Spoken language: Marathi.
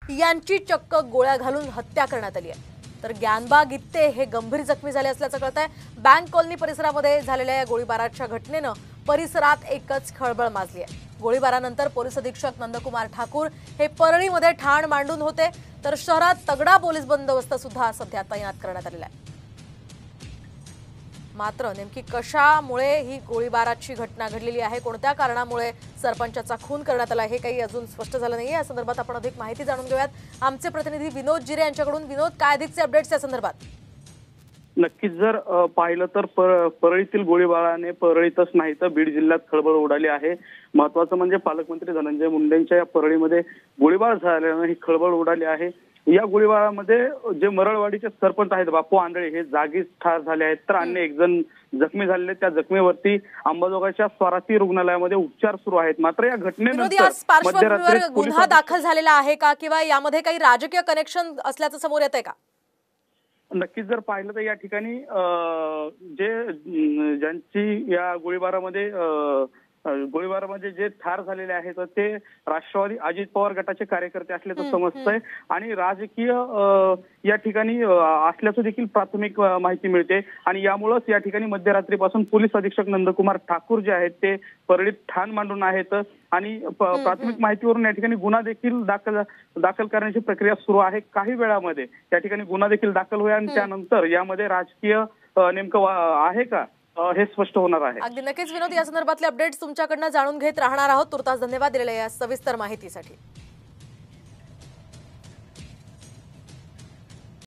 यांची चक्क गोळ्या घालून हत्या करण्यात आली आहे। तर ज्ञानबा गित्ते हे गंभीर जखमी झाले असल्याचं कळतंय। बँक कॉलनी परिसरामध्ये झालेल्या या गोळीबाराच्या घटनेनं परिसरात एकच खळबळ माजली आहे। गोळीबारानंतर पोलीस अधीक्षक नंदकुमार ठाकूर हे परळीमध्ये ठाण मांडून होते, तर शहरात तगडा पोलीस बंदोबस्त सुद्धा सध्या तैनात करण्यात आलेला आहे। मात्र नेमकी कशामुळे ही गोळीबाराची घटना घडलेली आहे, कोणत्या कारणामुळे सरपंचाचा खून करण्यात आला हे काही अजून स्पष्ट झालं नाहीये। या संदर्भात आपण अधिक माहिती जाणून घेऊयात आमचे प्रतिनिधी विनोद जिरे यांच्याकडून। विनोद, काय अधिकचे अपडेट्स या संदर्भात? नक्कीच जर पाहिलं तर परळीतील गोळीबाराने परळीतच नाही तर बीड जिल्ह्यात खळबळ उडाली आहे। महत्त्वाचं म्हणजे पालकमंत्री धनंजय मुंडेंच्या या परळीमध्ये गोळीबार झाल्यानं ही खळबळ उडाली आहे। या गोळीबारामध्ये जे मरळवाडीचे सरपंच आहेत बापू आंधळे हे जागीच ठार झाले आहेत, तर अन्य एक जण जखमी झालेले। त्या जखमीवरती अंबाजोगाईच्या स्वाराती रुग्णालयामध्ये उपचार सुरू आहेत। मात्र या घटनेनंतर मध्यरात्री गुन्हा दाखल झालेला आहे का किंवा यामध्ये काही राजकीय कनेक्शन असल्याचं समोर येतंय का? नक्कीच जर पाहिलं तर या ठिकाणी ज्यांची या गोळीबारामध्ये जे ठार झालेले आहेत ते राष्ट्रवादी अजित पवार गटाचे कार्यकर्ते असल्याचं समजतंय आणि राजकीय या ठिकाणी असल्याचं देखील प्राथमिक माहिती मिळते। आणि यामुळेच या ठिकाणी मध्यरात्रीपासून पोलीस अधीक्षक नंदकुमार ठाकूर जे आहेत ते परळीत ठाण मांडून आहेत आणि प्राथमिक माहितीवरून या ठिकाणी गुन्हा देखील दाखल करण्याची प्रक्रिया सुरू आहे। काही वेळामध्ये या ठिकाणी गुन्हा देखील दाखल होईल आणि त्यानंतर यामध्ये राजकीय नेमकं आहे का हे स्पष्ट होणार आहे। अगदी नक्कीच विनोद, या संदर्भातले अपडेट्स तुमच्याकडनं जाणून घेत राहणार आहोत। तुर्तास धन्यवाद दिलेल्या या सविस्तर माहितीसाठी।